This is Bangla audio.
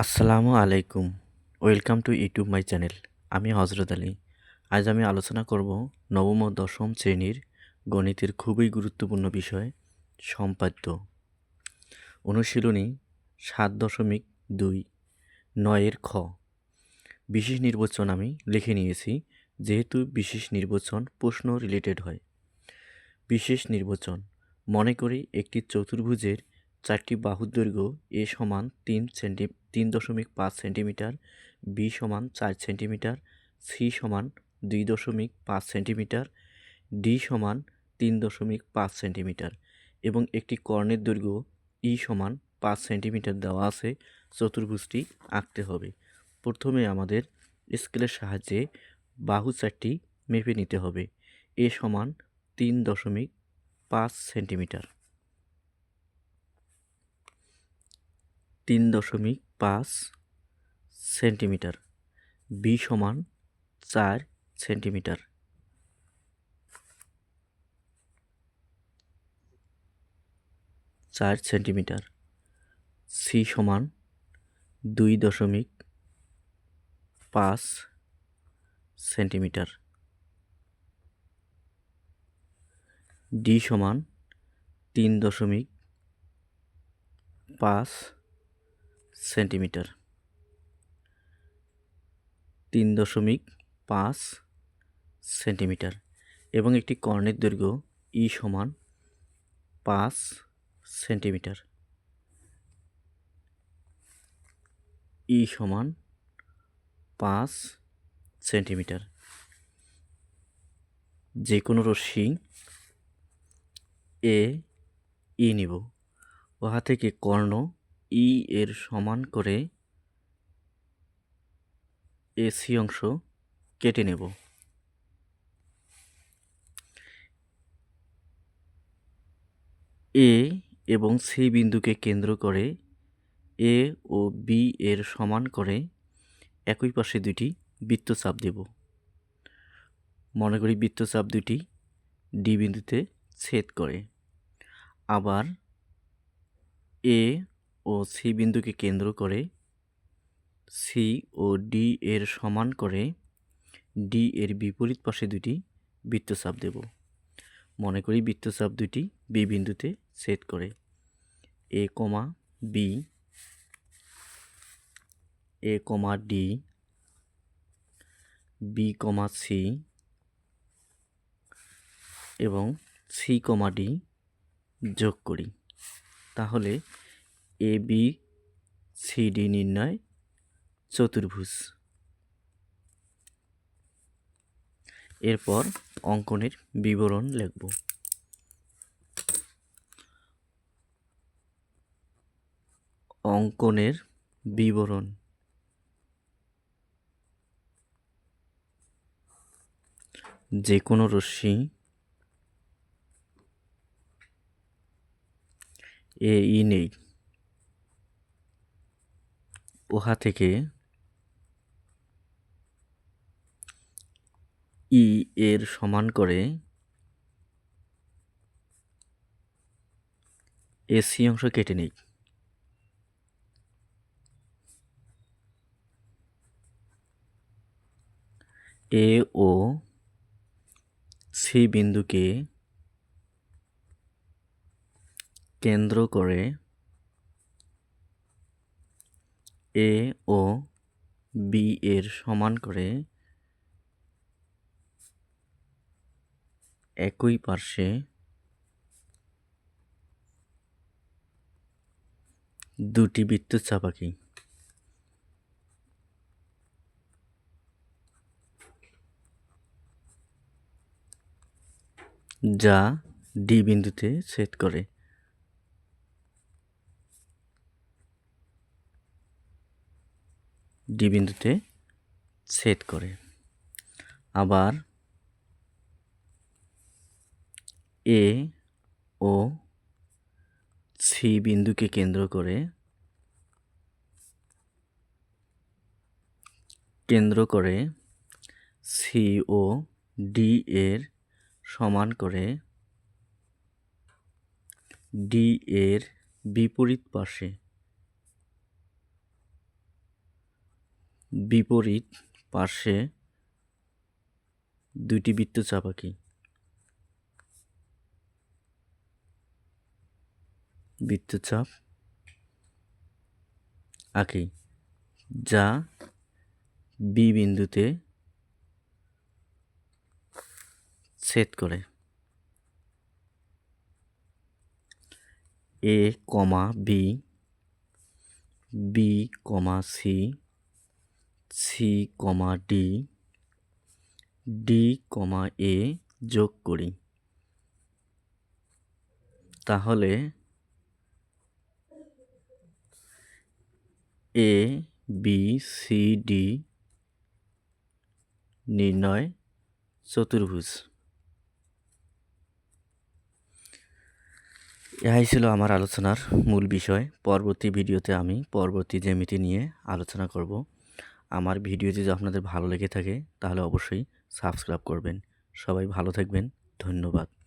আসসালামু আলাইকুম। Welcome to YouTube my channel. আমি হজরত আলী। আজ আমি আলোচনা করব নবম ও দশম শ্রেণীর গণিতের খুবই গুরুত্বপূর্ণ বিষয় সম্পাদ্য। অনুশীলনী ৭.২ ৯-এর খ। বিশেষ নির্বাচন আমি লিখে নিয়েছি, যেহেতু বিশেষ নির্বাচন প্রশ্ন রিলেটেড হয়। বিশেষ নির্বাচন: মনে করি একটি চতুর্ভুজের 4টি বাহুর দৈর্ঘ্য a সমান 3.5 সেন্টিমিটার, b সমান 4 সেন্টিমিটার, c সমান 2.5 সেন্টিমিটার, d সমান 3.5 সেন্টিমিটার এবং একটি কর্ণের দৈর্ঘ্য e সমান 5 সেন্টিমিটার দেওয়া আছে। চতুর্ভুজটি আঁকতে হবে। প্রথমে আমাদের স্কেলের সাহায্যে বাহু 4টি মেপে নিতে হবে। a সমান 3.5 সেন্টিমিটার, 3.5 সেন্টিমিটার, b সমান 4 সেন্টিমিটার, 4 সেন্টিমিটার, c সমান 2.5 সেন্টিমিটার, d সমান 3.5 সেন্টিমিটার, 3.5 সেন্টিমিটার এবং একটি কর্ণের দৈর্ঘ্য e সমান 5 সেন্টিমিটার, e সমান 5 সেন্টিমিটার। যে কোনো রশ্মি এ ই নিব, উহা থেকে কর্ণ ই এর সমান করে এসি অংশ কেটে নেব। এ এবং সি বিন্দুকে কেন্দ্র করে এ ও বি এর সমান করে একই পাশে দুটি বৃত্তচাপ দেব। মনে করি বৃত্তচাপ দুটি ডি বিন্দুতে ছেদ করে। আবার এ ও সি বিন্দুকে কেন্দ্র করে সি ও ডি এর সমান করে ডি এর বিপরীত পাশে দুটি বৃত্তচাপ দেব। মনে করি বৃত্তচাপ দুটি বি বিন্দুতে ছেদ করে। এ কমা বি, এ কমা ডি, বি কমা সি এবং সি কমা ডি যোগ করি। তাহলে এ বি সি ডি নির্ণয় চতুর্ভুজ। এরপর অঙ্কনের বিবরণ লিখব। অঙ্কনের বিবরণ: যে কোনো রশ্মি এ ই নেই, উহা থেকে ই এর সমান করে এসি অংশ কেটে নেই। এ ও সি বিন্দুকে কেন্দ্র করে এ ও বি এর সমান করে একই পার্শ্বে দুটি বৃত্তচাপ আঁকি। যা ডি বিন্দুতে ছেদ করে। ডি বিন্দুতে ছেদ করে। আবার এ ও সি বিন্দুকে কেন্দ্র করে সি ও ডি এর সমান করে ডি এর বিপরীত পাশে বিপরীত পার্শ্বে দুইটি বৃত্তচাপ আঁকি। বৃত্তচাপ আঁকি যা বি বিন্দুতে ছেদ করে। এ কমা B, B comma C, c comma D, D কমা এ যোগ করি। তাহলে এ বি সি ডি নির্ণয় চতুর্ভুজ। এটাই ছিল আমার আলোচনার মূল বিষয়। পরবর্তী ভিডিওতে আমি পরবর্তী জ্যামিতি নিয়ে আলোচনা করব। আমার ভিডিও যদি আপনাদের ভালো লেগে থাকে তাহলে অবশ্যই সাবস্ক্রাইব করবেন। সবাই ভালো থাকবেন। ধন্যবাদ।